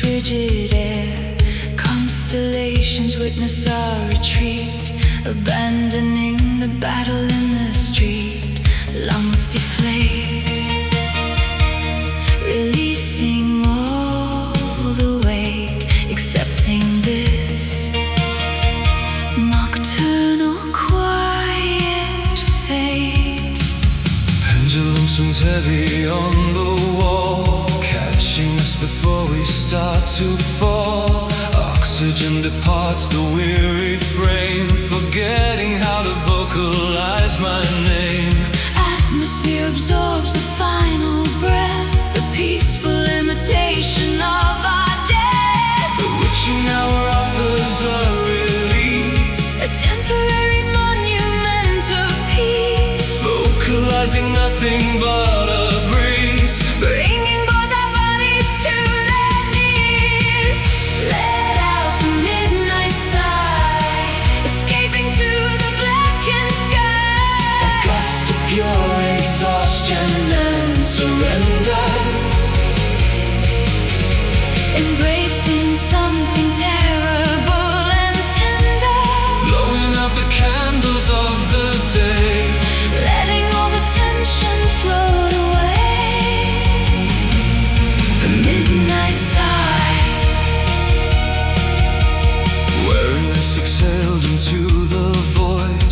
frigid air. Constellations witness our retreat, abandoning the battle in the street. Lungs deflate, releasing all the weight, accepting this nocturnal quiet fate. Pendulum swings heavy on the wall, catching us before we start to fall. Oxygen departs the weary frame, forgetting how to vocalize my name. Atmosphere absorbs the final breath, the peaceful imitation of our death. The witching hour offers a release, A temporary monument of peace, vocalizing nothing but a breeze, bringing both our bodies to their knees. Let out the midnight sigh, escaping to the blackened sky. a gust of pure exhaustion and surrender. Embracing something terrible and tender, Blowing out the candles of the day, letting all the tension float away. The midnight sigh. weariness exhaled into the void,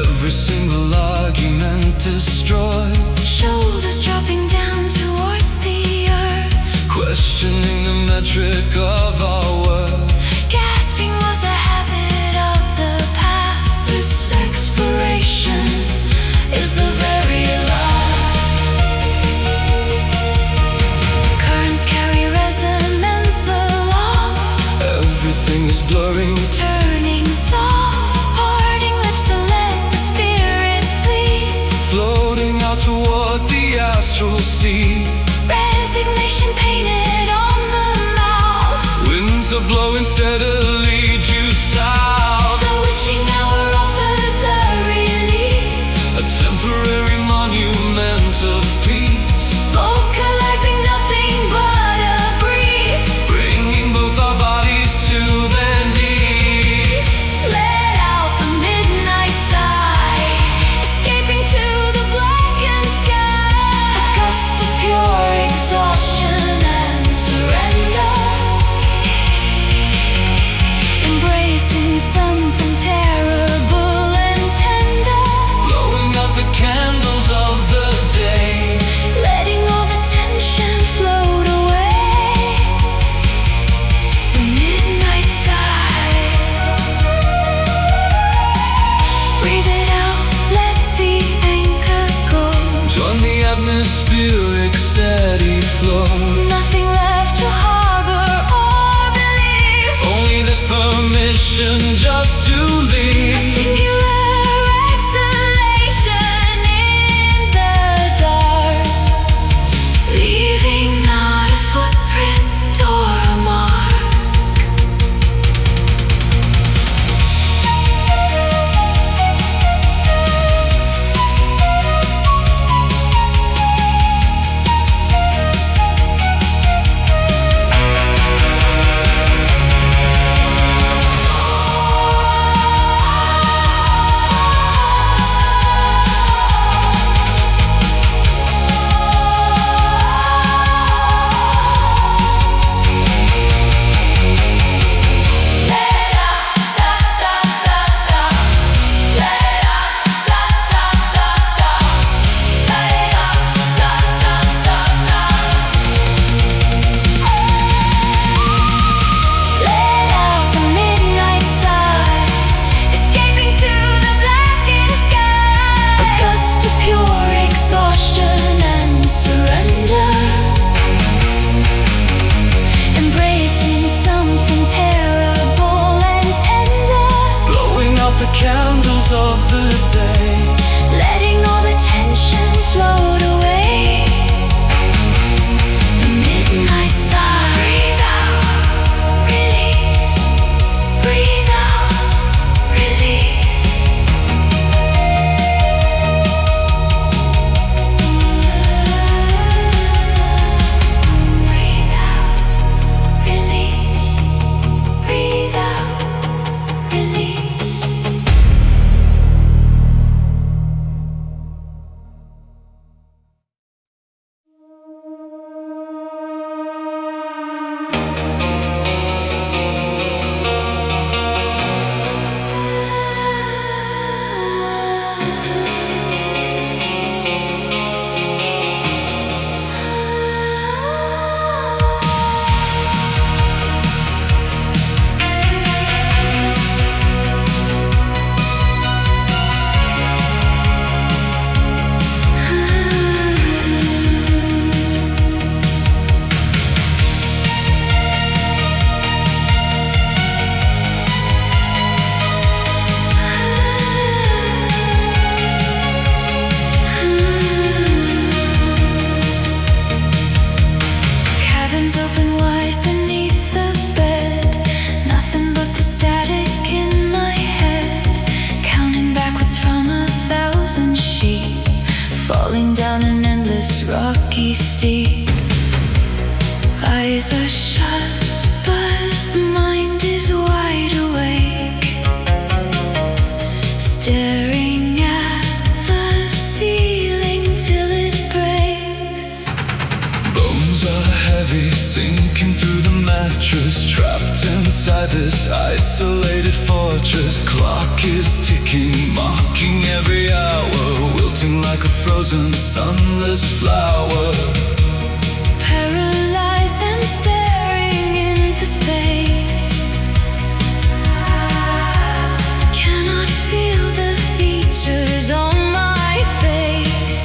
every single argument destroyed. Shoulders dropping down towards the earth, Questioning the metric of our worth. gasping was a habit of the past. This expiration is the very last. Currents carry resonance aloft, Everything is blurring, turning soft, parting lips to let the spirit flee. floating out toward the astral sea. Resignation painted on the mouth. Winds are blowing steadily due south. The witching hour offers a release, A temporary monument of peace, vocalizing nothing but a breeze, bringing both our bodies to their knees. let out the midnight sigh, escaping to the blackened sky. A gust of pure exhaustion and surrender, embracing something terrible and tender, Blowing out the candles of the day, letting all the tension float away. The midnight sigh. Breathe it out, let the anchor go. join the atmospheric steady flow. Nothing left to harbor or believe. Only this permission just to leave. Singular exhalation in the dark, leaving not a footprint or a mark. Release. falling down an endless rocky steep. Eyes are shut, but mind is wide awake, staring at the ceiling till it breaks. Bones are heavy, sinking through the mattress, trapped inside this isolated fortress. Clock is ticking, mocking every hour, wilting like a frozen, sunless flower. Paralyzed and staring into space, cannot feel the features on my face.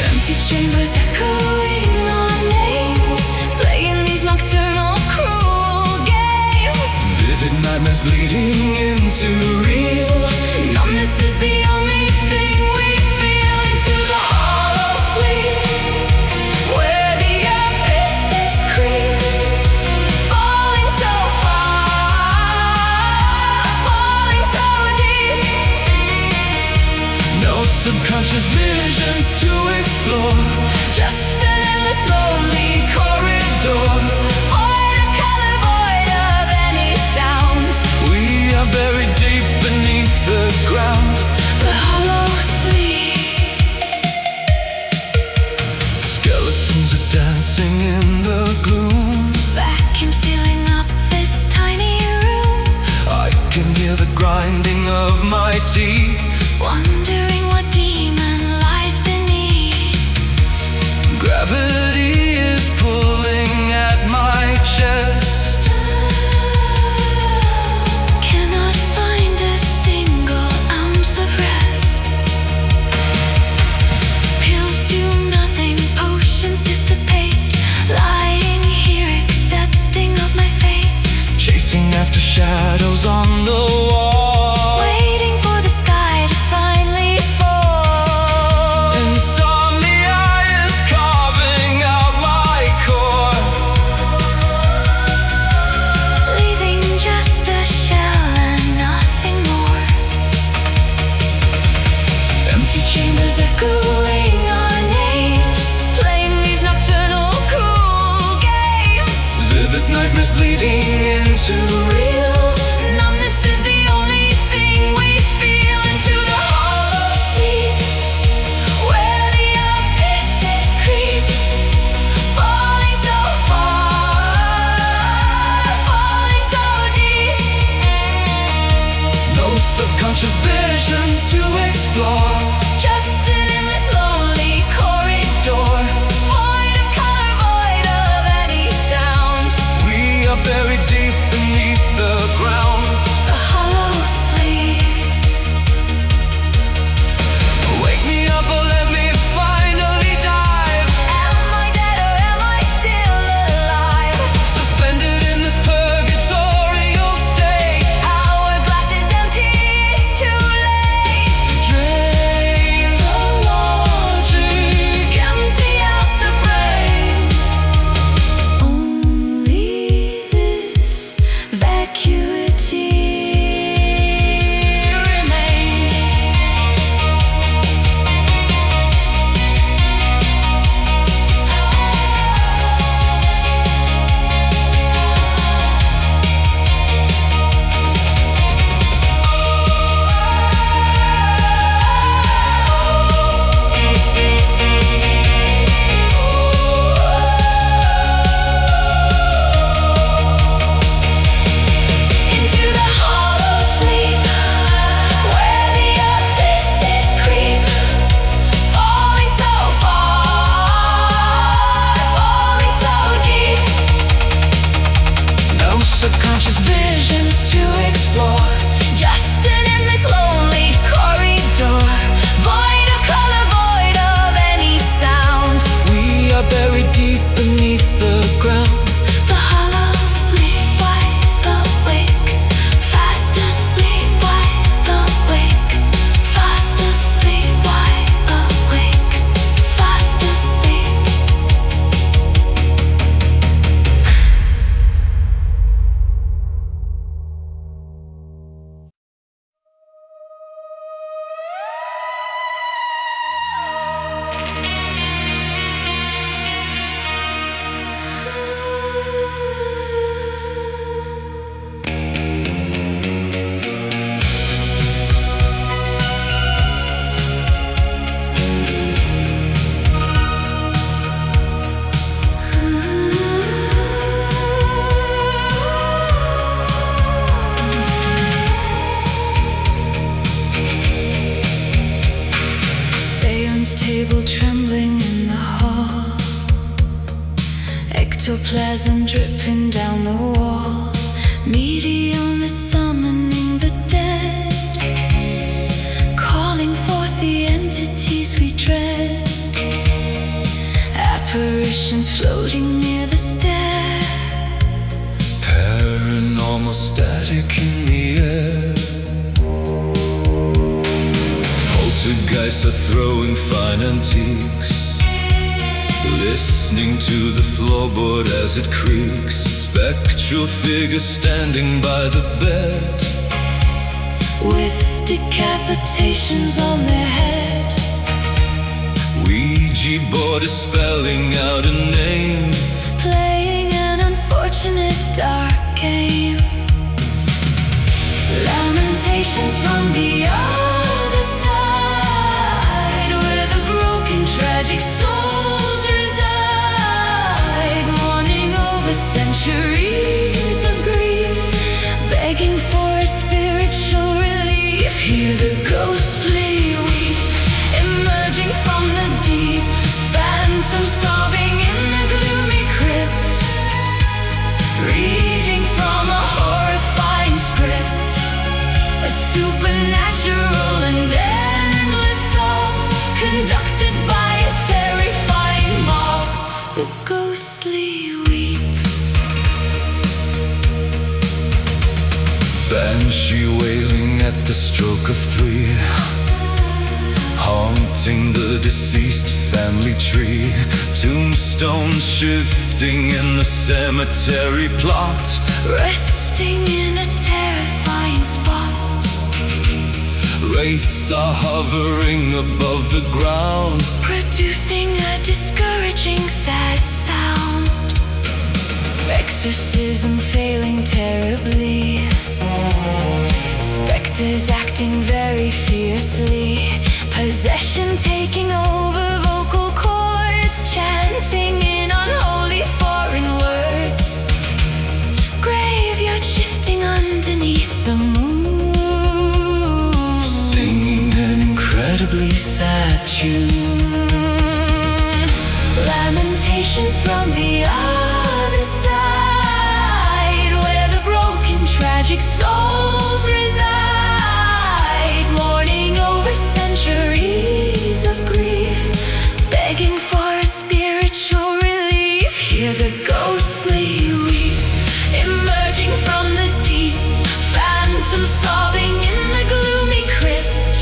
Empty chambers echoing our names, playing these nocturnal cruel games. Vivid nightmares bleeding into real. Numbness is the only thing we feel. Into the hollow sleep where the abysses creep, falling so far, falling so deep. No subconscious visions to explore, Just an endless lonely corridor, void of color, void of any sound. we are buried deep beneath the ground. The hollow sleep. Skeletons are dancing in the gloom. Vacuum sealing up this tiny room, I can hear the grinding of my teeth. wondering what demon lies beneath. Gravity is pulling at my chest. Cannot find a single ounce of rest. Pills do nothing, potions dissipate, lying here accepting of my fate, Chasing after shadows on the wall. waiting for the sky to finally fall. Insomnia is carving out my core. Leaving just a shell and nothing more. Empty chambers echoing our names, playing these nocturnal cruel games. Vivid nightmares bleeding into real. Numbness is the only thing we feel. Into the hollow sleep where the abysses creep, falling so far, falling so deep. No subconscious visions to explore. Just an endless lonely corridor, void of color, void of any sound. We are buried deep beneath the ground. The hollow sleep. Wake me up or let me finally dive. Am I dead or am I still alive? Suspended in this purgatorial state. Hourglass is empty, it's too late. Dread ectoplasm dripping down the wall. Medium is summoning the dead, calling forth the entities we dread. Apparitions floating near the stair. Paranormal static in the air. Poltergeists are throwing fine antiques, listening to the floorboard as it creaks. Spectral figures standing by the bed, with decapitations on their head. Ouija board is spelling out a name, playing an unfortunate dark game. Lamentations from the other side, where the broken tragic souls reside, mourning over centuries of grief, begging for a spiritual relief. Hear the ghostly weep, emerging from the deep, phantoms sobbing in the gloomy crypt, reading from a horrifying script, a supernatural and endless song, conducted by a terrifying mob. The ghostly weep. banshee wailing at the stroke of 3, haunting the deceased family tree. Tombstones shifting in the cemetery plot, Resting in a terrifying spot. wraiths are hovering above the ground, Producing a discouraging sad sound. Exorcism failing terribly. Specters acting very fiercely. Possession taking over vocal cords, chanting in unholy foreign words. Graveyard shifting underneath the moon, singing an incredibly sad tune. Lamentations from the other side, where the broken tragic souls reside, mourning over centuries of grief, begging for a spiritual relief. Hear the ghostly weep, emerging from the deep, phantoms sobbing in the gloomy crypt,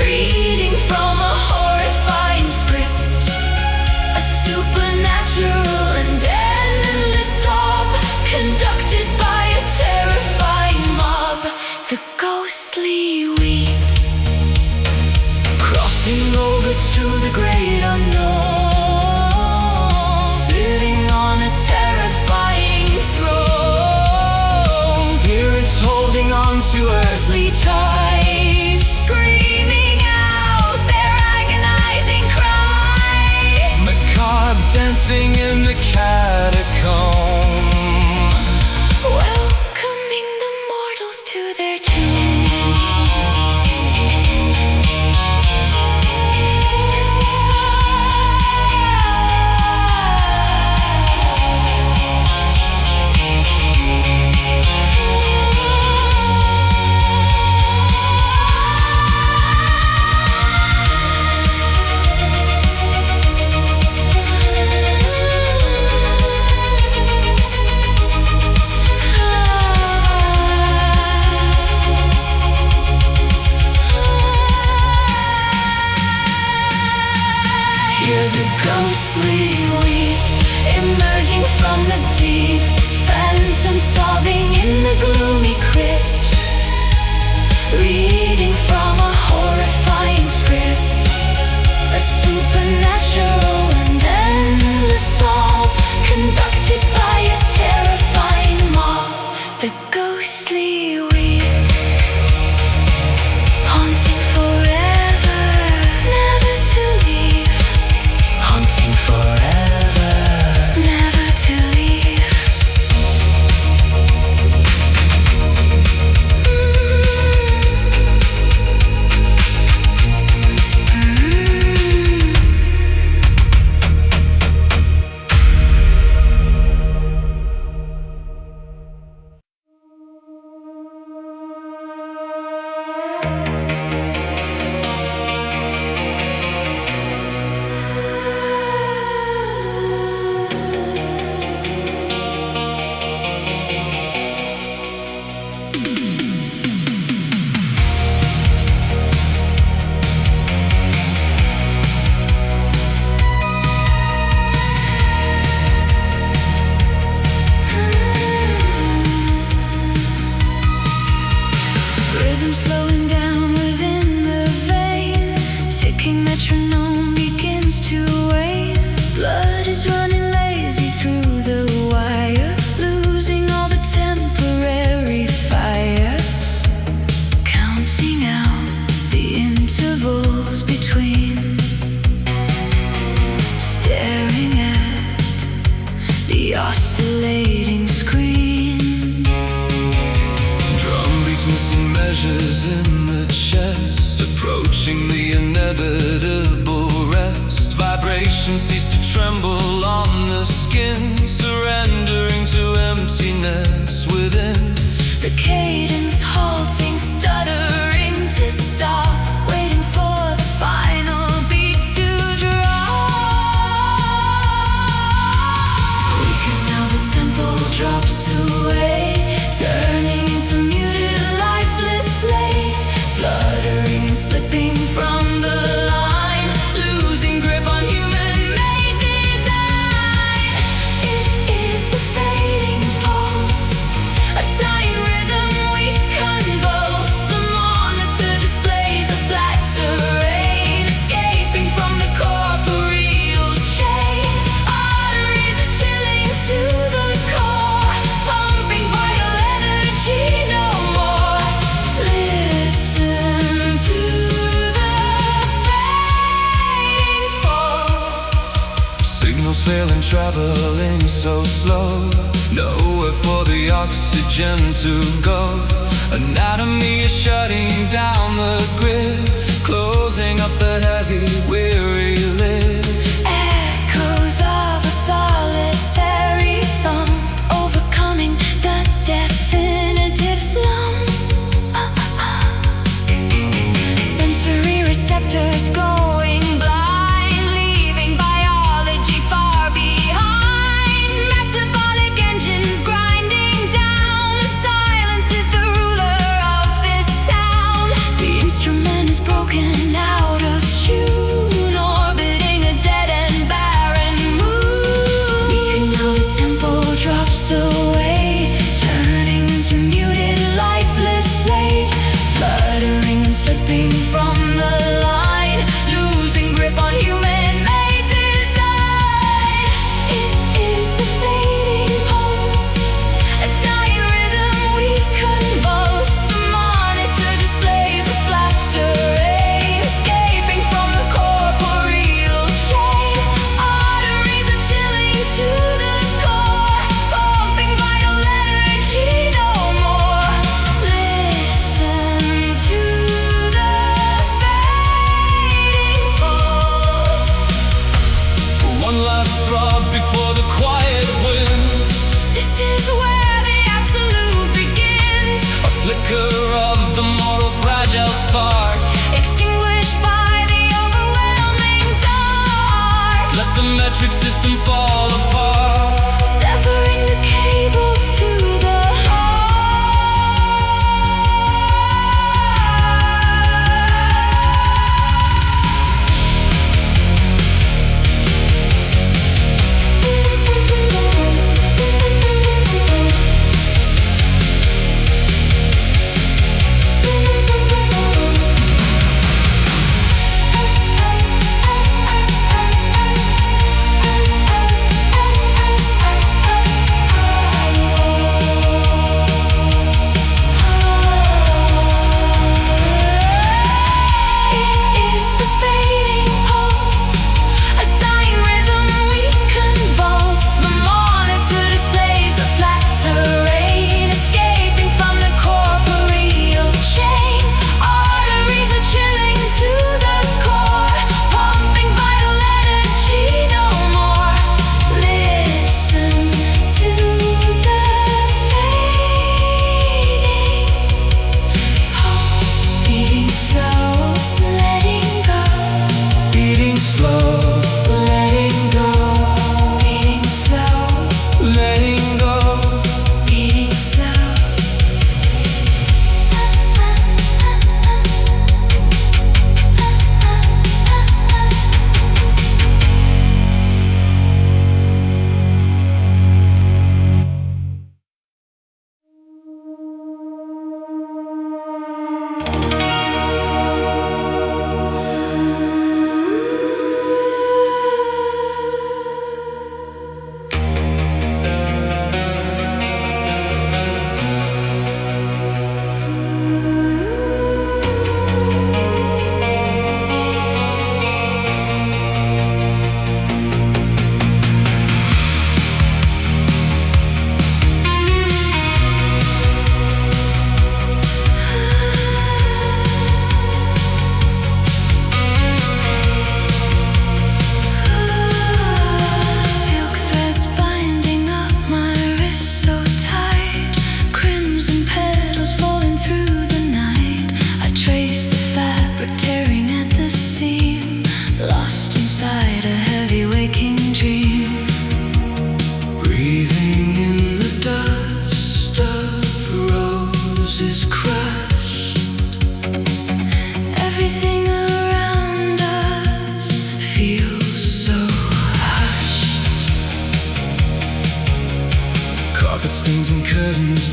reading from a horrifying script, a supernatural and endless sob, conducted by a terrifying mob. The ghostly weep, crossing over to the great unknown, sitting on a terrifying throne. Spirits holding on to Earthly ties, screaming out their agonizing cries, macabre dancing in the catacomb. welcoming the mortals to their tomb. Hear the ghostly weep, emerging from the deep, phantoms sobbing in the gloomy crypt, reading from a horrifying script, a supernatural and endless sob, conducted by a terrifying mob. The ghostly weep, haunting forever, never to leave. Haunting forever, never to leave. flowing down within the vein. Ticking metronome begins to wane. Blood is running lazy through the wire, losing all the temporary fire. Counting out the intervals between, staring at the oscillating screen. Drum beats missing measures in the chest, approaching the inevitable rest. Vibrations cease to tremble on the skin, surrendering to emptiness within. The cadence halting, stuttering to stop, waiting for the final beat to drop. Weakened now, the tempo drops away, turning into muted, lifeless slate, fluttering and slipping from the line, losing grip on human-made design. It is the fading pulse, a dying rhythm we convulse. The monitor displays a flat terrain, escaping from the corporeal chain. Arteries are chilling to the core, pumping vital energy no more. Listen to the fading pulse. Signals failing, traveling so slow, nowhere for the oxygen to go. Anatomy is shutting down the grid, closing up the heavy, weary lid. Echoes of a solitary thump, overcoming the definitive slump. Sensory receptors going blind, leaving biology far behind. Metabolic engines grinding down. Silence is the ruler of this town. The instrument is broken out of tune, orbiting a dead and barren moon. Weakened now, the tempo drops away, turning into muted, lifeless slate, fluttering and slipping from the line, losing grip on human-made design. It is the fading pulse, a dying rhythm we convulse. The monitor displays a flat terrain, escaping from the corporeal chain. Arteries are chilling to the core, pumping vital energy no more. Listen to the fading pulse. One last throb before the quiet wins, This is where the absolute begins, a flicker of the mortal fragile spark. extinguished by the overwhelming dark. Let the metric system fall apart. Severing the cables to the heart.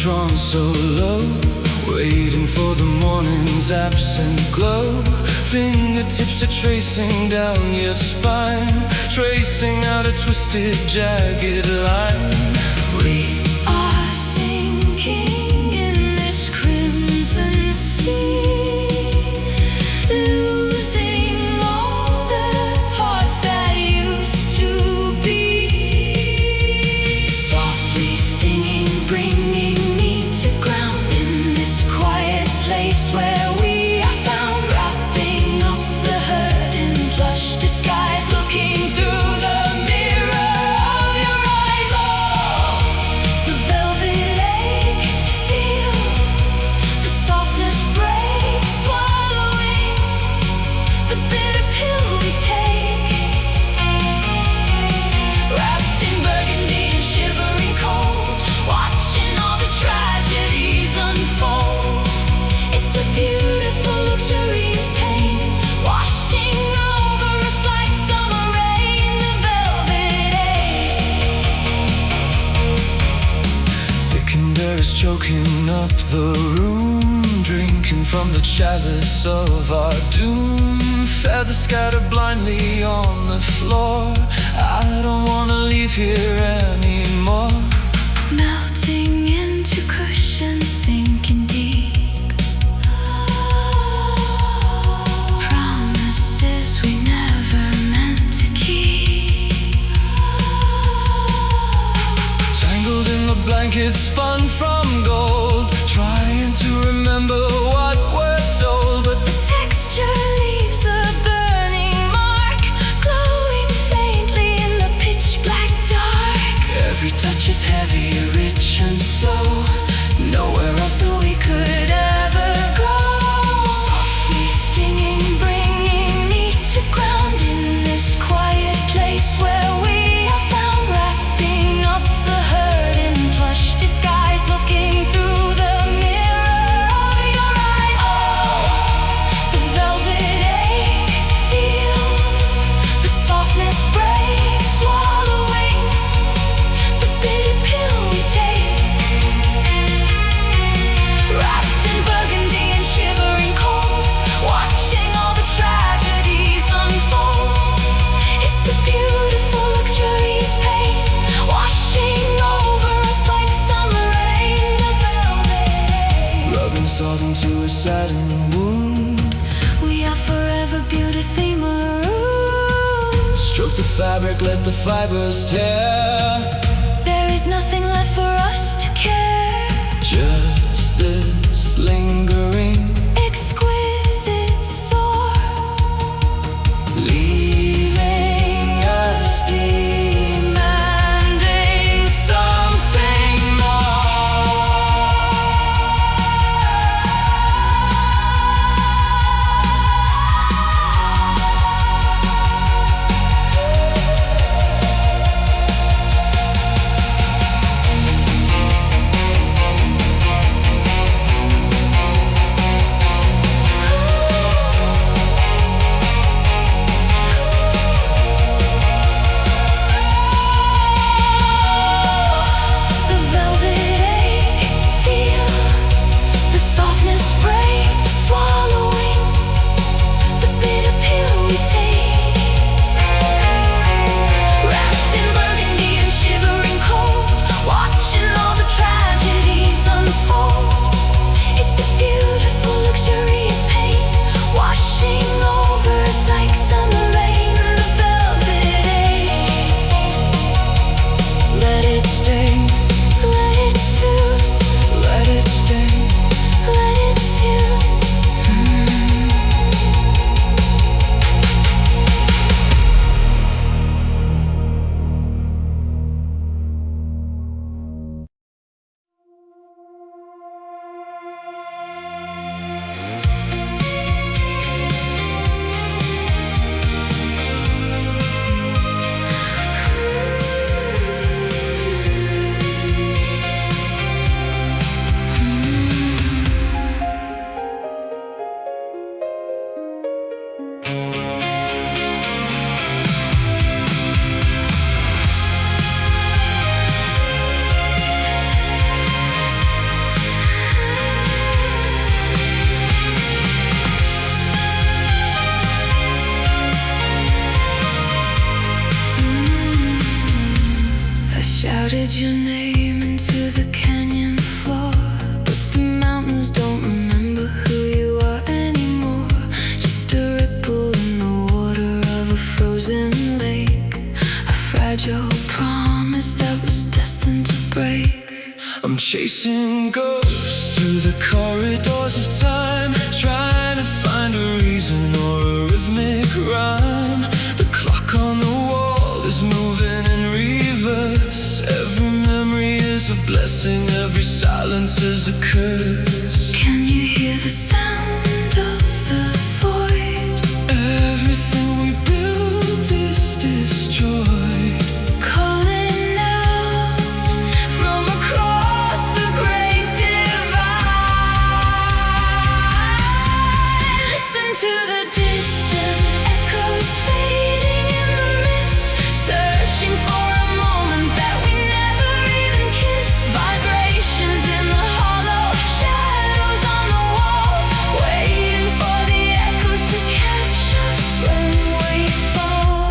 drawn so low, waiting for the morning's absent glow. Fingertips are tracing down your spine, tracing out a twisted, jagged line. We are sinking in this crimson sea, losing all the parts that used to be. Softly stinging, bringing me to ground in this quiet place where we are found, wrapping up the hurt in plush disguise, looking through the mirror of your eyes. Oh, the velvet ache, feel the softness break, swallowing the bitter pill we take. Wrapped in burgundy and shivering cold, watching all the tragedies unfold. It's a beautiful luxurious pain, washing over us like summer rain. The velvet ache. Thick and air is choking up the room, drinking from the chalice of our doom. Feathers scattered blindly on the floor. I don't wanna leave here anymore. Melting into cushions, sinking deep. Promises we never meant to keep. Tangled in the blankets spun from gold, trying to remember what we're told, but The texture leaves a burning mark, glowing faintly in the pitch black dark. every touch is heavy, rich and slow. Nowhere else that we could ever go. Softly stinging, bringing me to ground in this quiet place where we are found, wrapping up the hurt in plush disguise, looking through the mirror of your eyes. Oh, the velvet ache, feel the softness break, swallowing the bitter pill we take. Wrapped in burgundy and shivering cold, watching all the tragedies unfold. It's a beautiful luxurious pain, washing over us like summer rain. The velvet ache. rubbing salt into a saddened wound. We are forever beautifully marooned. Stroke the fabric, let the fibers tear. There is nothing left for us to care. Just this lingering, Exquisite sore, leaving us demanding something more. fragile promise that was destined to break. I'm chasing ghosts through the corridors of time, trying to find a reason or a rhythmic rhyme. The clock on the wall is moving in reverse. Every memory is a blessing, every silence is a curse. Can you hear the sound of the void? Everything we built is destroyed. Calling out from across the great divide. Listen to the distant echoes fading in the mist, searching for a moment that we never even kissed. Vibrations in the hollow, shadows on the wall, waiting for the echoes to catch us when we fall.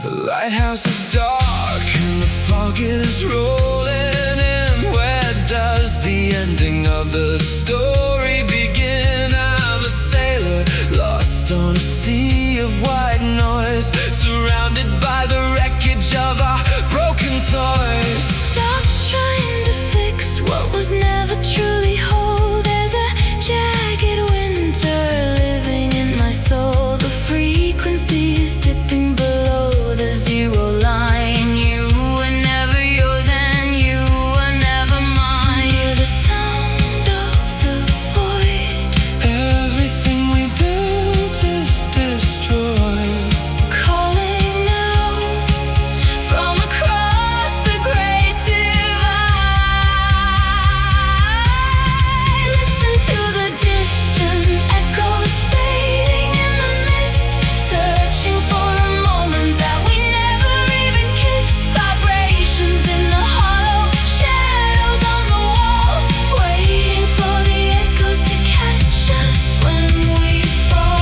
The lighthouse is dark and the fog is rolling in. Where does the ending of the story begin? I'm a sailor lost on a sea of white noise, surrounded by the wreckage of our broken toys. Stop trying to fix what was never truly whole. There's a jagged winter living in my soul. The frequency is dipping below the zero line. You were never yours and you were never mine. Hear the sound of the void. Everything we built is destroyed. Calling out from across the great divide. Listen to the distant echoes fading in the mist, searching for a moment that we never even kissed. Vibrations in the hollow, shadows on the wall, waiting for the echoes to catch us when we fall.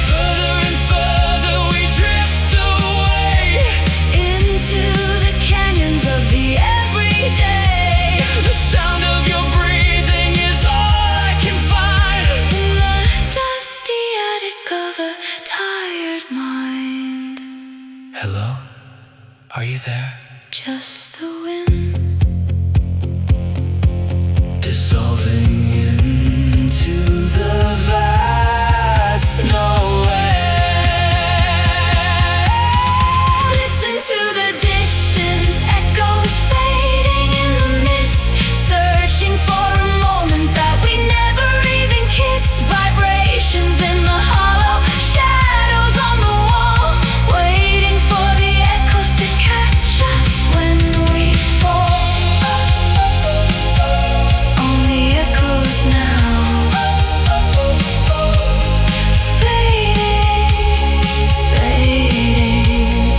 Further and further we drift away Into the canyons of the everyday. The sound of your breathing is all I can find. In the dusty attic of a tired mind. Hello? Are you there? Just the wind Dissolving into the vast nowhere. Listen to the distant echoes fading in the mist, searching for a moment that we never even kissed. Vibrations in the hollow, shadows on the wall, waiting for the echoes to catch us when we fall. Only echoes now, fading, fading,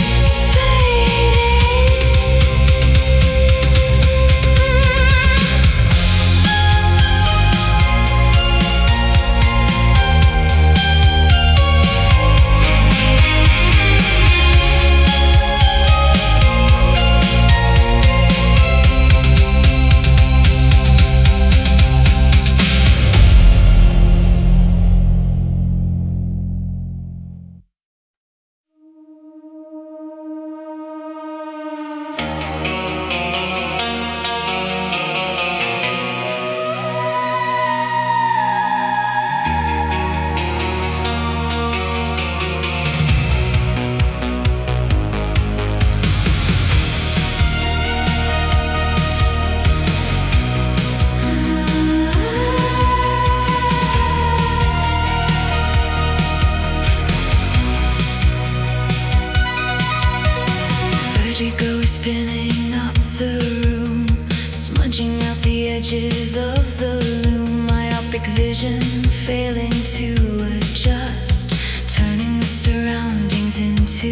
Vertigo is spinning up the room, smudging out the edges of the loom. Myopic vision failing to adjust.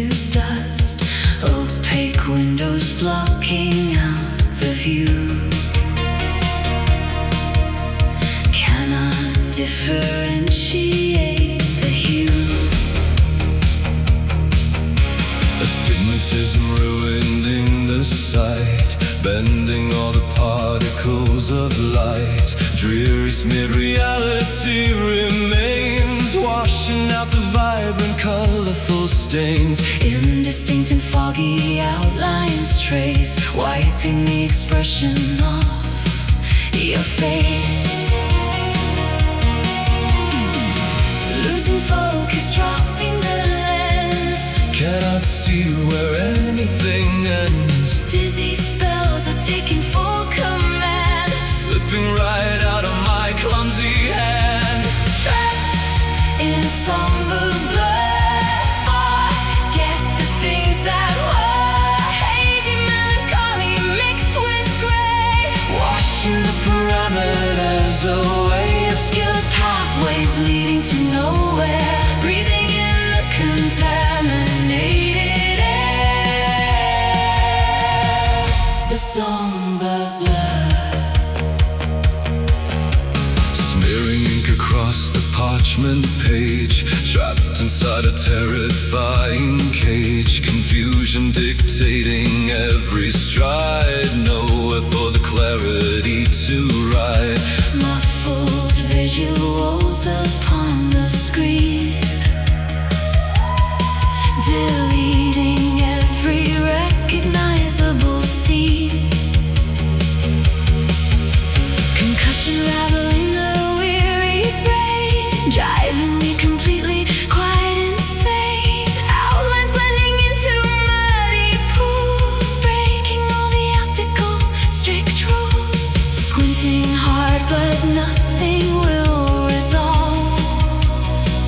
into dust, opaque windows blocking out the view. Cannot differentiate the hue. Astigmatism ruining the sight, bending all the particles of light. Dreary smeared reality remains, washing out the vibrant, colorful stains. Indistinct and foggy outlines trace, wiping the expression off your face. Losing focus, dropping the lens. Cannot see where anything ends. Dizzy spells are taking full command, Slipping right out of my clumsy hand. trapped in a somber blur. Forget the things that were. Hazy melancholy mixed with gray, Washing the parameters away. obscured pathways leading to nowhere. Breathing in the contaminated air. The somber blur. Smearing ink across the parchment page, trapped inside a terrifying cage. Confusion dictating every stride, nowhere for the clarity to ride. Muffled visuals upon the screen, deleting every recognizable scene. Concussion rattling the weary brain, driving me completely quite insane. Outlines blending into muddy pools, breaking all the optical strict rules. Squinting hard but nothing will resolve,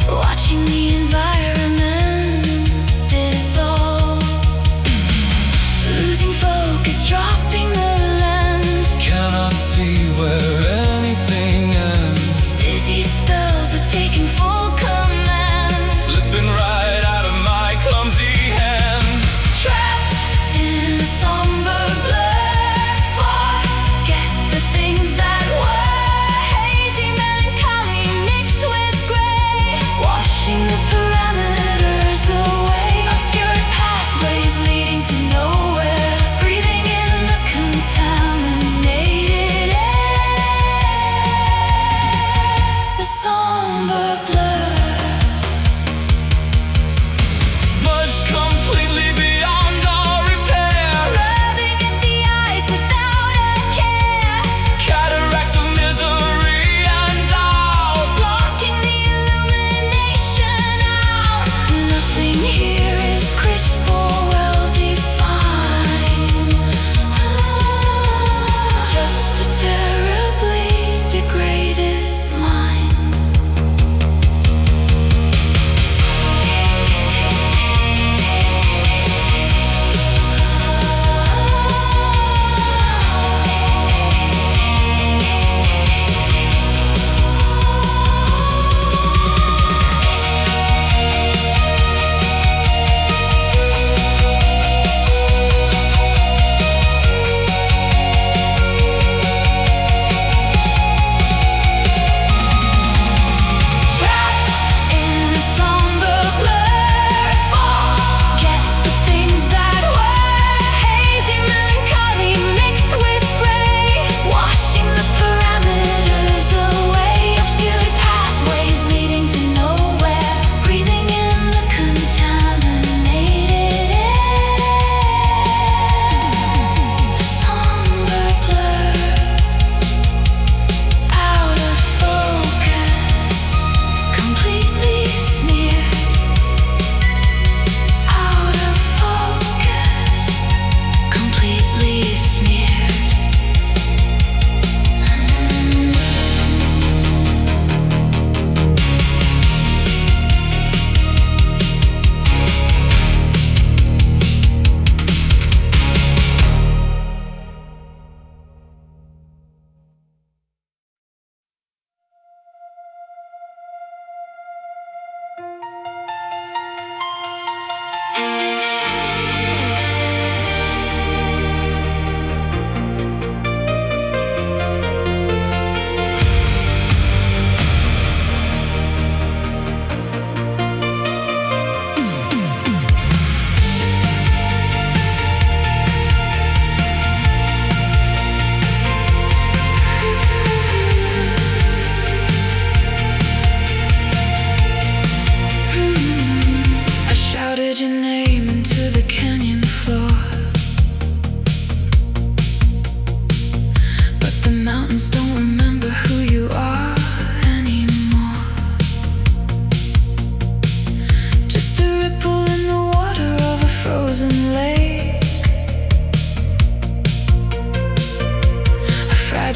watching the environment dissolve. Losing focus, dropping the lens. Cannot see where anything ends. Dizzy spells are taking full command, Slipping right out of my clumsy hand. trapped in a somber blur. Forget the things that were.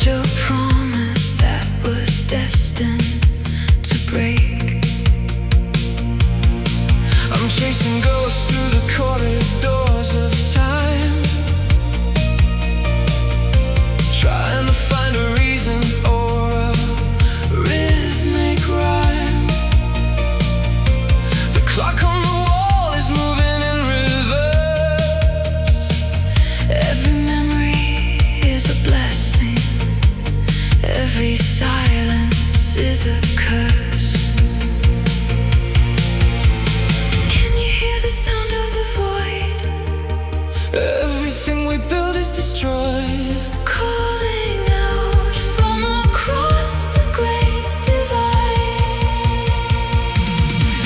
fragile promise that was destined to break. I'm chasing ghosts through the corridors of time, trying to find a reason or a rhythmic rhyme. The clock on the wall is moving in reverse. Every memory is a blessing. Every silence is a curse. Can you hear the sound of the void? Everything we build is destroyed. Calling out from across the great divide.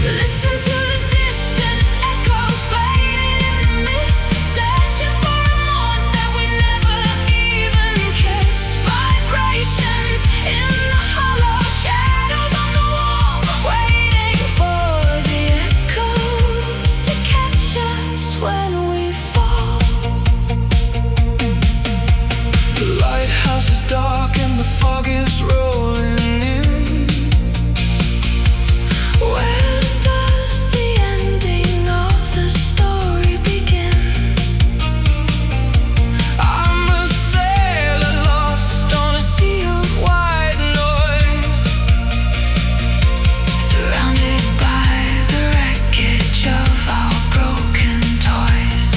Listen to the distant echoes fading in the mist, searching for a moment that we never even kissed. Vibrations in the hollow shadows on the wall, waiting for the echoes to catch us when we fall. The lighthouse is dark and the fog is rolling in. Where does the ending of the story begin? I'm a sailor lost on a sea of white noise, Surrounded by the wreckage of our broken toys.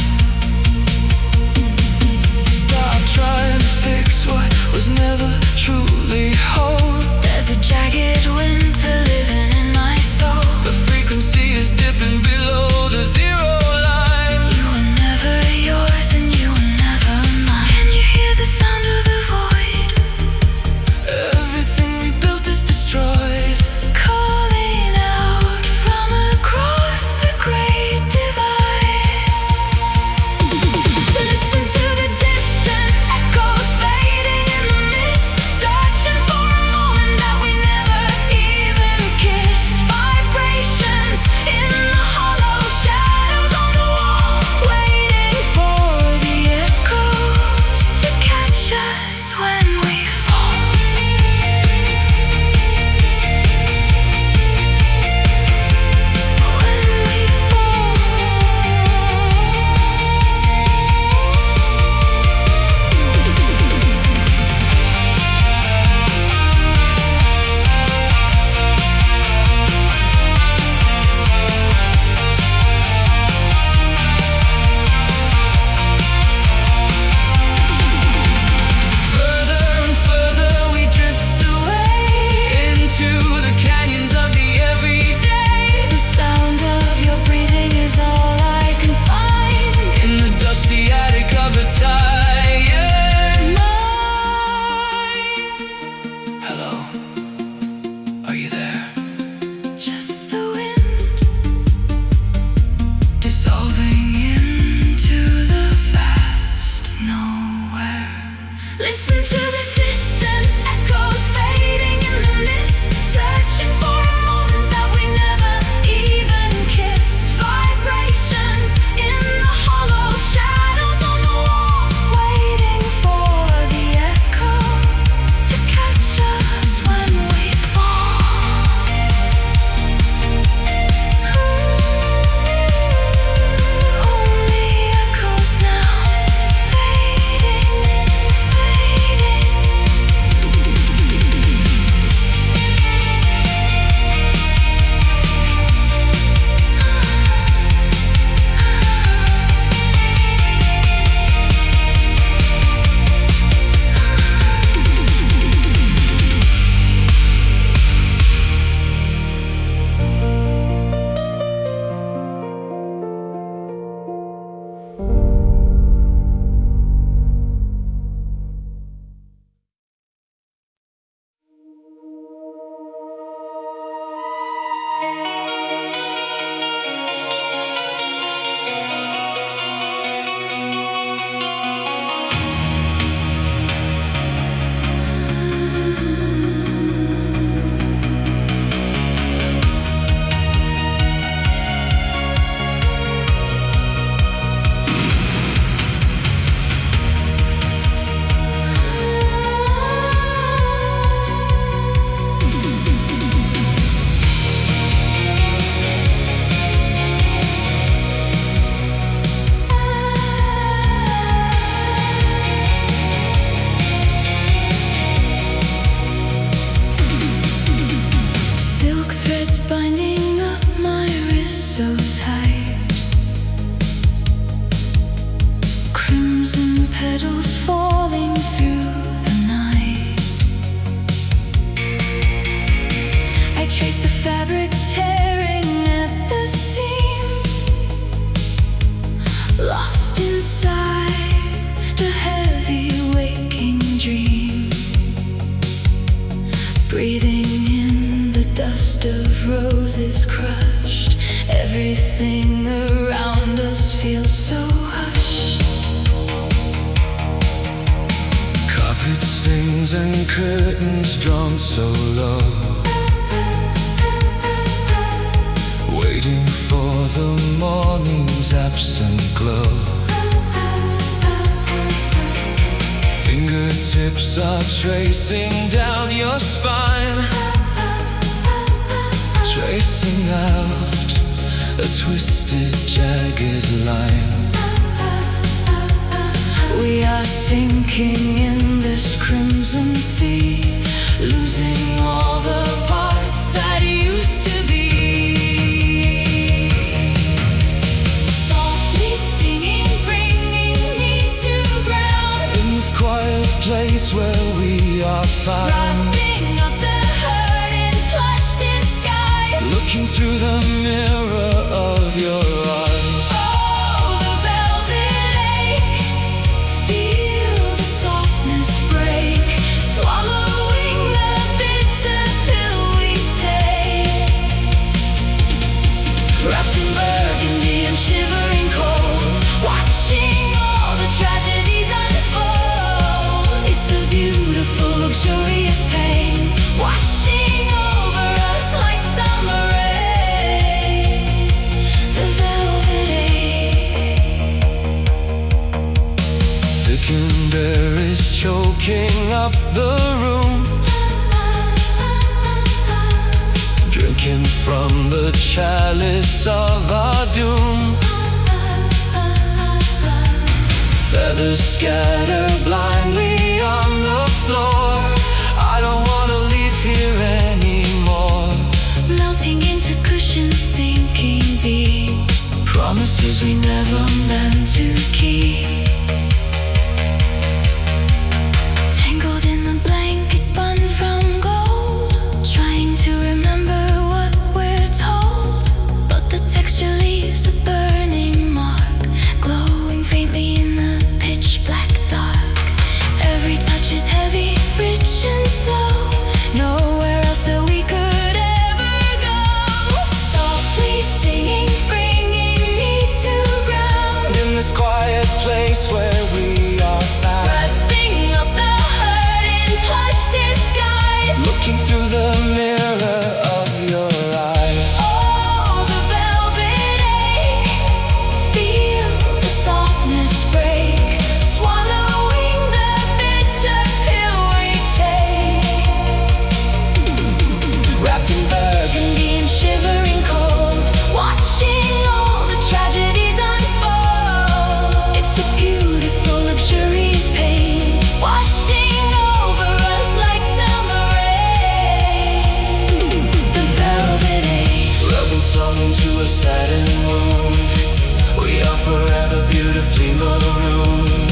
stop trying to fix what was never truly whole. There's a jagged winter living in my soul. The frequency is dipping below the zero line. You were never yours and you were never mine. Can you hear the sound of the void? Everything we built is destroyed. Calling out from across the great divide. Listen to the distant echoes fading in the mist, searching for a moment that we never even kissed. Vibrations in the hollow shadows on the wall, waiting for the echoes to catch us when we fall. When we fall. Further and further we drift away into the canyons of the everyday. The sound of your breathing is all I can find. In the dusty attic of a tired mind. Hello, are you there? Just the wind dissolving into the vast nowhere. Listen to the distant echoes fading in the mist, searching for a moment that we never even kissed. Vibrations in the hollow shadows on the wall, waiting for the echoes to catch us when we fall. Only echoes now, fading, fading. fabric tearing at the seam, lost inside a heavy waking dream, breathing in the dust of roses crushed. Everything around us feels so hushed. Carpet stains and curtains drawn so low, waiting for the morning's absent glow. Fingertips are tracing down your spine, tracing out a twisted, jagged line. We are sinking in this crimson sea, losing all the parts that used to be. Softly stinging, bringing me to ground, In this quiet place where we are found, wrapping up the hurt in plush disguise, looking through the mirror of your eyes. oh, the velvet ache, feel the softness break, swallowing the bitter pill we take. Wrapped in burgundy and shivering cold, watching all the tragedies unfold. It's a beautiful, luxurious pain, washing over us like summer rain. The velvet ache. Thickened air is choking up the room, drinking from the chalice of our doom. Feathers scatter blindly on the floor. I don't wanna leave here anymore. Melting into cushions, sinking deep, promises we never meant to keep. Tangled in the blanket spun from gold, trying to remember what we're told, but the texture leaves a burning mark, glowing faintly in the pitch black dark. Every touch is heavy, rich and slow, nowhere else that we could ever go. Softly stinging, bringing me to ground, In this quiet place where we are found, wrapping up the hurt in plush disguise, looking through the mirror of your eyes. oh, the velvet ache, feel the softness break, swallowing the bitter pill we take. Wrapped in burgundy and shivering cold, watching all the tragedies unfold. It's a beautiful, luxurious pain, washing over us like summer rain. The velvet ache. Rebel song to a saddened wound. We are forever beautifully marooned.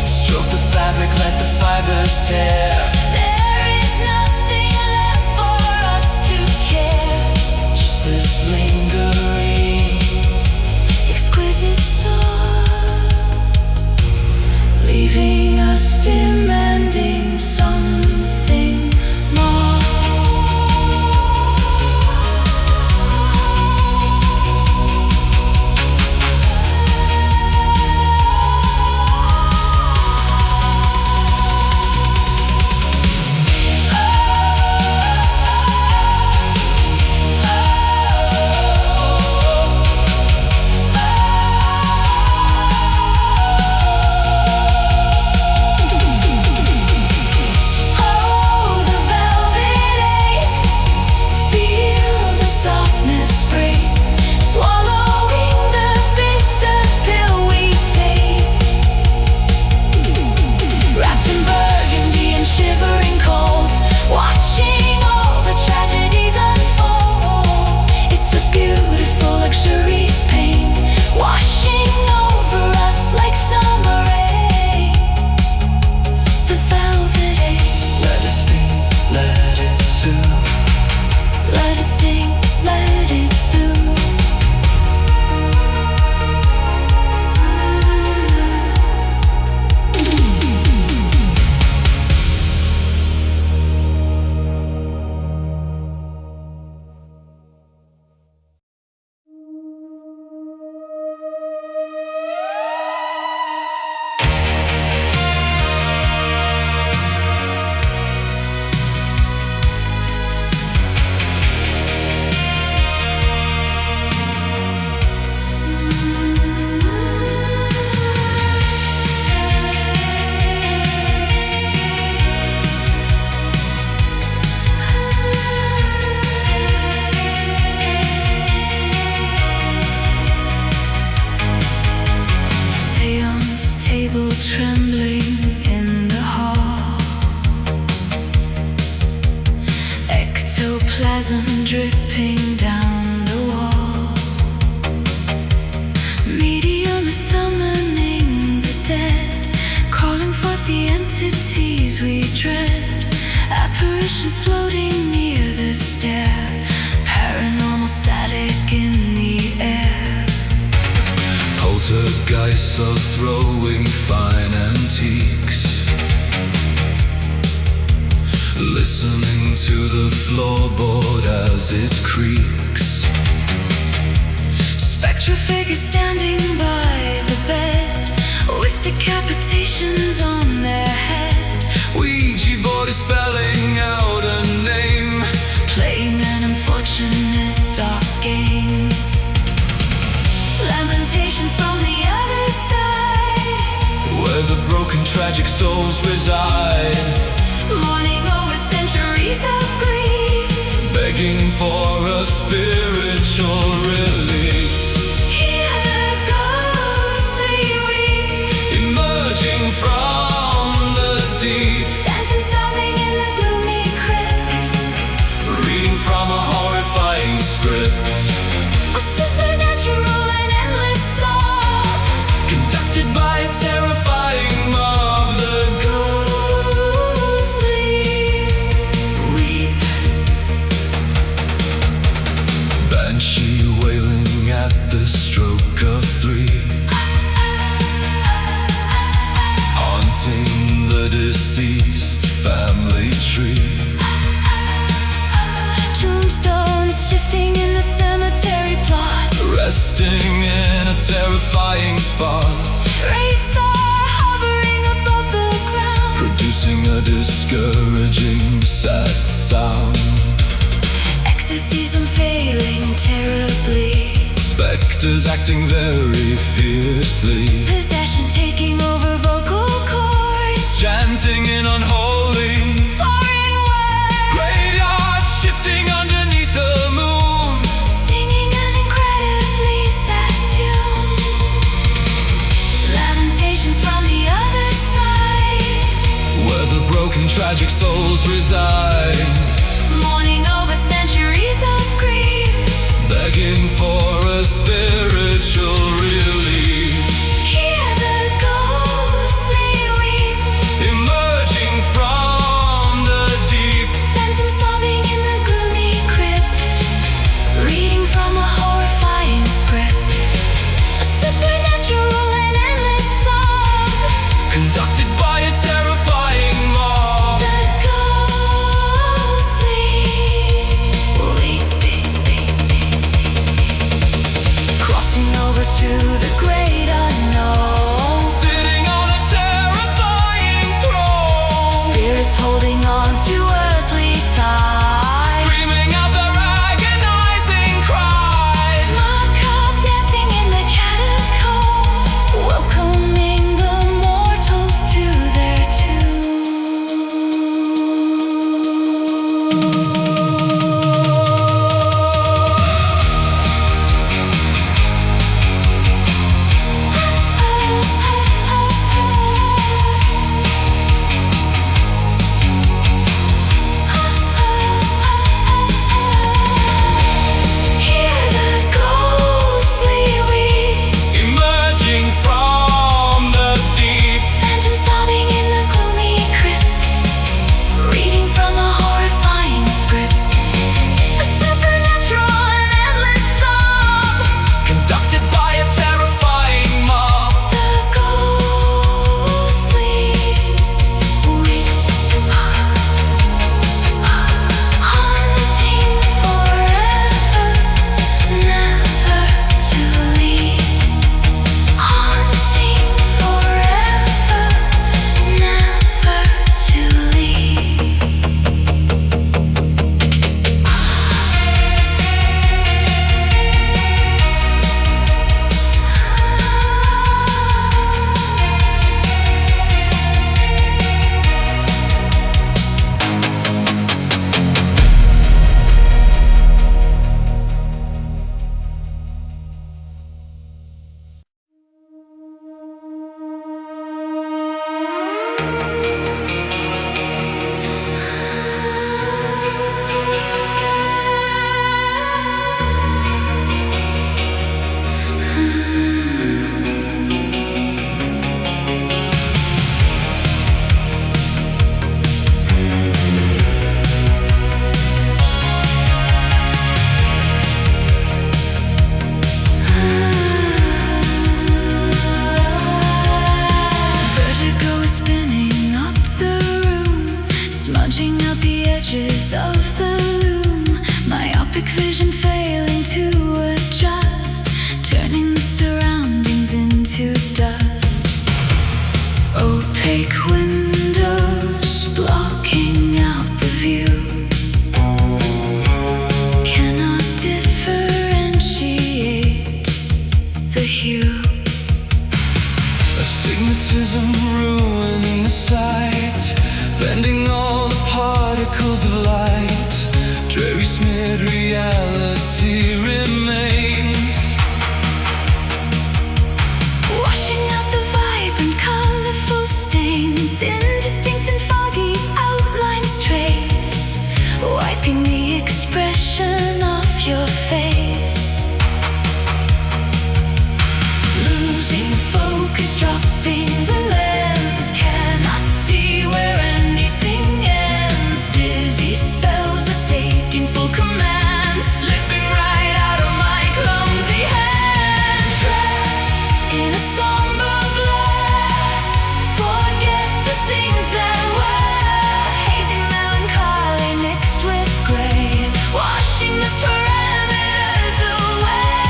Stroke the fabric, let the fibers tear. There is nothing left for us to care. Just this lingering, Exquisite soul, leaving us demanding something more. ectoplasm dripping down the wall. Medium is summoning the dead, calling forth the entities we dread. Apparitions floating near the stair, paranormal static in the air. Poltergeists are throwing fine antiques, listening to the floorboard as it creaks. Spectral figures standing by the bed, with decapitations on their head. Ouija board is spelling out a name, playing an unfortunate dark game. Lamentations from the other side, where the broken tragic souls reside, mourning over centuries of grief, begging for a spiritual relief. Hear the ghostly weep, Emerging from the deep, phantom sobbing in the gloomy crypt, reading from a horrifying script, a supernatural and endless song, conducted by a terrifying mob. The ghostly weep. banshee wailing at the stroke of 3, haunting the deceased family tree. Tombstones shifting in the cemetery plot, Resting in a terrifying spot, wraiths are hovering above the ground, producing a discouraging sad sound. exorcism failing terribly, Spectres acting very fiercely, possession taking over vocal cords, chanting in unholy foreign words, graveyards shifting underneath the moon, singing an incredibly sad tune. Lamentations from the other side, where the broken tragic souls reside, mourning over centuries of grief, begging for a spiritual relief. hear the ghostly weep, Emerging from the deep, phantom sobbing in the gloomy crypt, reading from a horrifying script, a supernatural and endless song, conducted by a terrifying mob. the ghostly weeping. Crossing over to the great unknown, Sitting on a terrifying throne, spirits holding on to earthly ties, screaming out their agonizing cries, macabre dancing in the catacomb, welcoming the mortals to their tomb. smudging out the edges of the loom, myopic vision failing to adjust, turning the surroundings into dust. Opaque windows blocking out the view, cannot differentiate the hue. Astigmatism ruining the sight, bending all the particles of light. Dreary smeared reality remains, washing out the vibrant, colorful stains. Indistinct and foggy outlines trace, wiping the expression off your face. Losing focus, dropping the lens, cannot see where anything ends. Dizzy spells are taking full command, slipping right out of my clumsy hands. Trapped in a somber blur, forget the things that were. Hazy melancholy mixed with gray, washing the parameters away.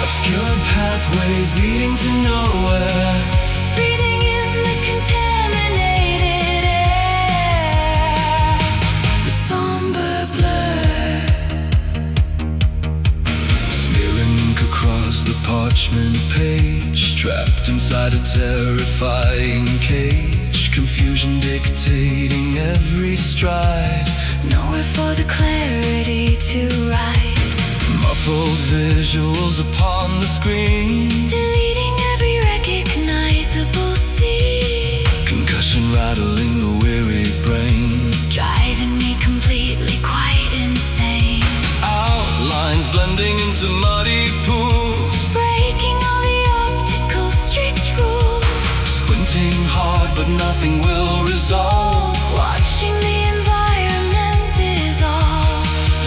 obscured pathways leading to nowhere. Breathing in the contaminated air, the somber blur. Smearing ink across the parchment page, trapped inside a terrifying cage. Confusion dictating every stride, Nowhere for the clarity to ride, muffled visuals upon the screen. deleting every recognizable scene, Concussion rattling the weary brain. driving me completely quite insane. Outlines blending into muddy pools, Breaking all the optical strict rules, squinting hard but nothing will resolve. watching the environment dissolve.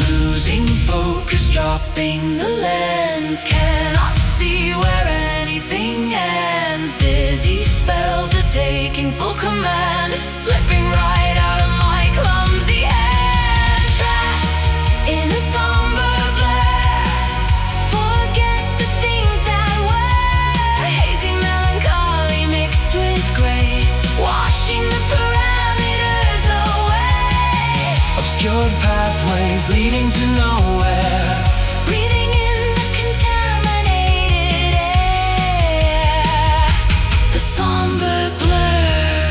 Losing focus, dropping the lens, cannot see where anything ends. Dizzy spells are taking full command, slipping right out of my clumsy hands. Trapped in a somber blur, forget the things that were. Hazy melancholy mixed with gray, washing the parameters away. Obscured pathways leading to nowhere. Breathing in the contaminated air, the somber blur.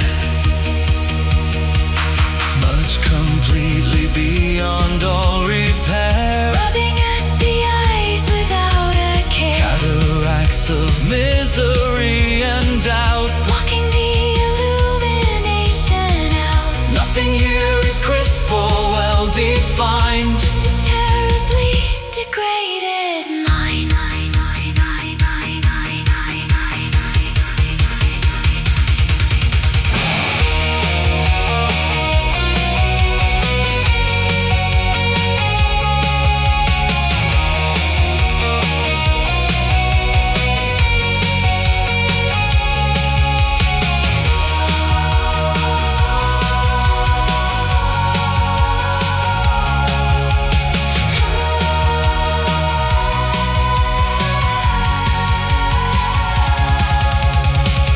Smudged completely beyond all repair. Rubbing at the eyes without a care, Cataracts of misery and doubt. blocking the illumination out. Nothing here is crisp or well defined. Just a terribly degraded mind.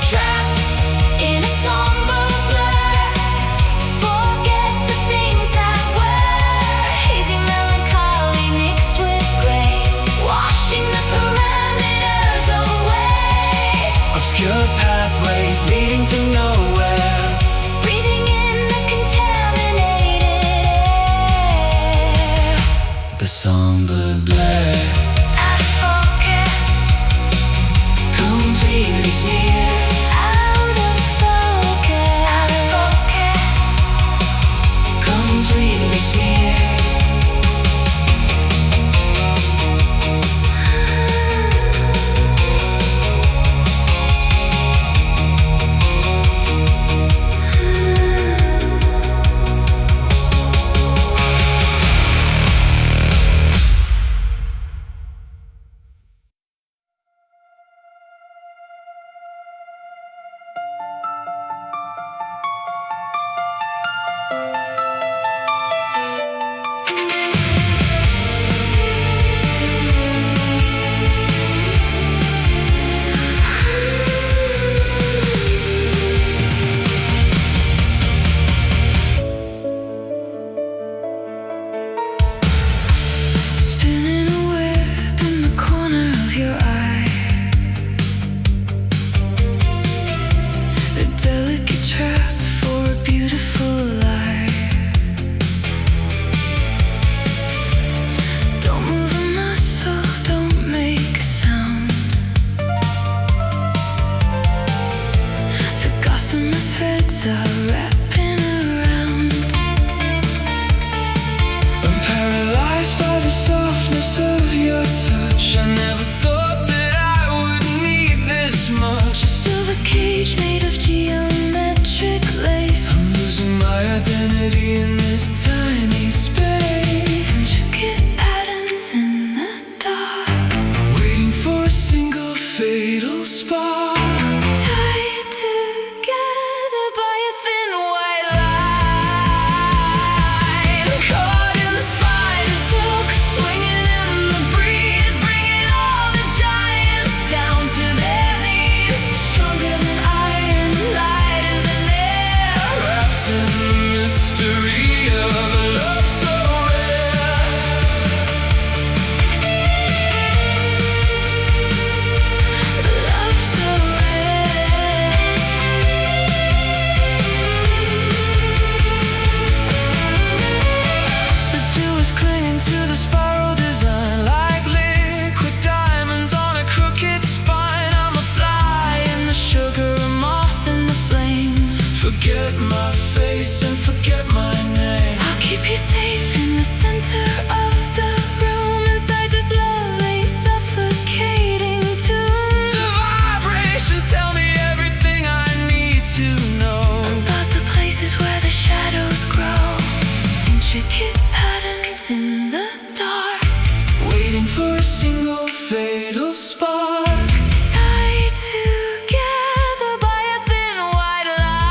Trapped in a somber blur, forget the things that were. Hazy melancholy mixed with gray, washing the parameters away. Obscured pathways leading to nowhere. Breathing in the contaminated air, The somber blur, out of focus, completely smeared. out of focus, Completely smeared. identity in this tiny space. Intricate patterns in the dark, Waiting for a single fatal spark. tied together by a thin white line. Caught in the spider silk, swinging in the breeze, bringing all the giants down to their knees. Stronger than iron, lighter than air, Wrapped in the mystery of a love so rare. love so rare. The dew is clinging to the spiral design, like liquid diamonds on a crooked spine. I'm a fly in the sugar, a moth in the flame. Forget my face and forget my name. I'll keep you safe in the center of the room, inside this lovely, suffocating tomb. The vibrations tell me everything I need to know. About the places where the shadows grow, intricate patterns in the dark, Waiting for a single fatal spark. tied together by a thin white line.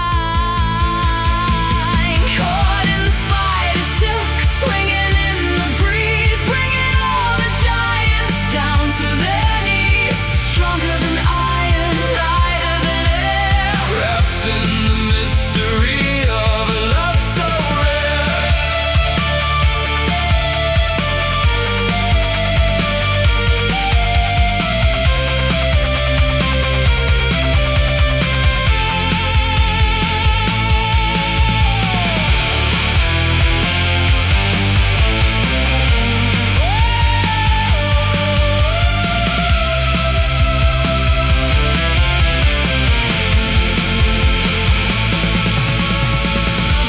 Caught in the spider silk, swinging in the breeze, bringing all the giants down to their knees. Stronger than iron, lighter than air, Wrapped in the mystery of a love so rare.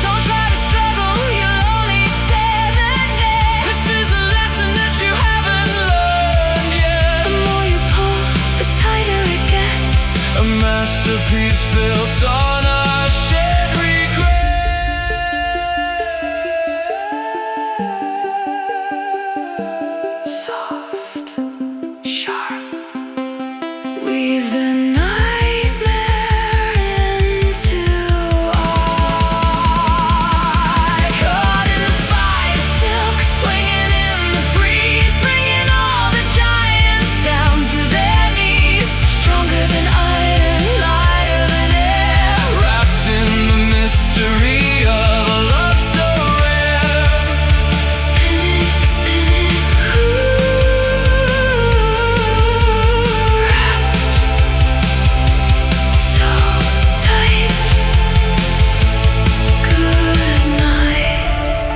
Don't try to struggle, you'll only tear the net. This is a lesson that you haven't learned yet. The more you pull, the tighter it gets. A masterpiece built on our shared regret. Soft, sharp. Weave the nightmare into art. Caught in the spider silk, swinging in the breeze, bringing all the giants down to their knees. Stronger than iron, lighter than air, Wrapped in the mystery of a love so rare. spinning, spinning, wrapped so tight. Good night.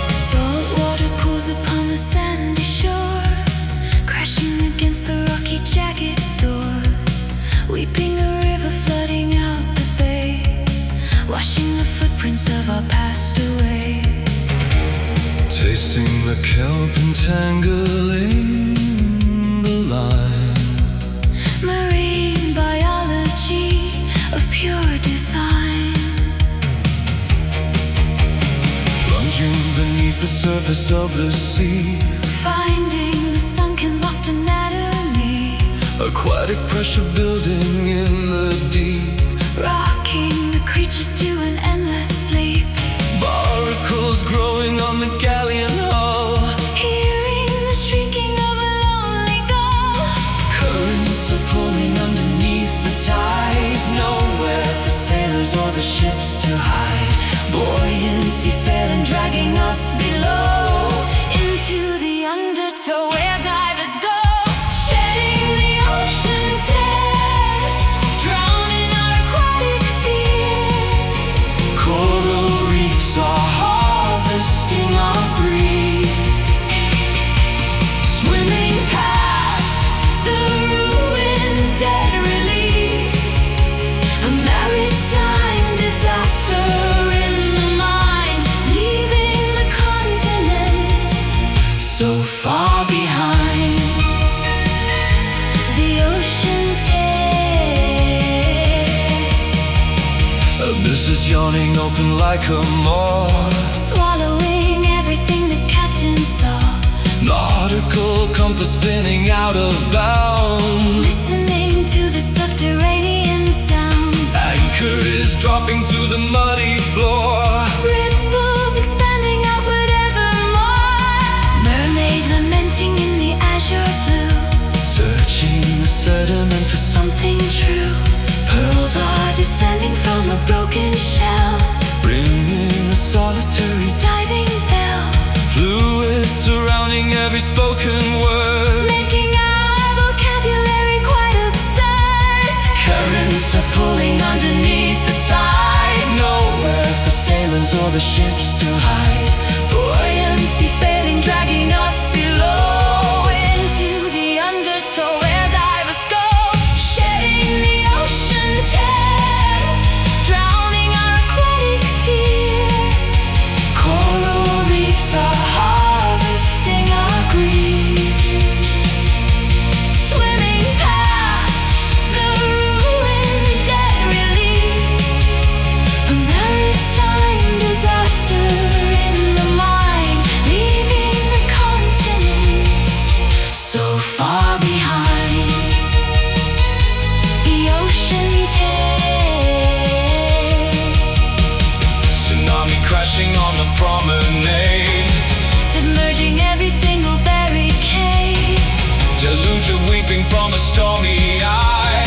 Salt water pools upon the sandy shore, crashing against the rocky jagged door. Weeping the river, flooding out the bay, washing the footprints of our past away. Tasting the kelp, entangling the line. Marine biology of pure design. Plunging beneath the surface of the sea. Finding the sunken lost anatomy. Aquatic pressure building in the deep. Rocking the creatures to an endless sleep. Barnacles growing on the galleon hull, hearing the shrieking of a lonely gull. currents are pulling underneath the tide, nowhere for sailors or the ships to hide. Buoyancy failing, dragging us below into the undertow where divers go. Shedding the ocean tears, drowning our aquatic fears. Coral reefs are harvesting our grief, Swimming past the ruined dead relief. A maritime disaster in the mind, leaving the continents so far behind. The ocean tears, abysses yawning open like a maw, swallowing everything the captain saw. nautical compass spinning out of bounds. Listening to the subterranean sounds, Anchor is dropping to the muddy floor, ripples expanding outward evermore. Mermaid lamenting in the azure blue, searching the sediment for something true. Pearls are descending from a broken shell, ringing a solitary diving bell, fluid surrounding every spoken word. making our vocabulary quite absurd. Currents are pulling underneath the tide, nowhere for sailors or the ships to hide. Buoyancy failing, dragging us below into the undertow where divers go. Shedding the ocean tears, drowning our aquatic fears. Coral reefs are harvesting our grief. Swimming past the ruined dead relief. A maritime disaster in the mind, leaving the continents so far behind. The ocean tears, Tsunami crashing on the promenade, submerging every single barricade. deluge of weeping from a stormy eye.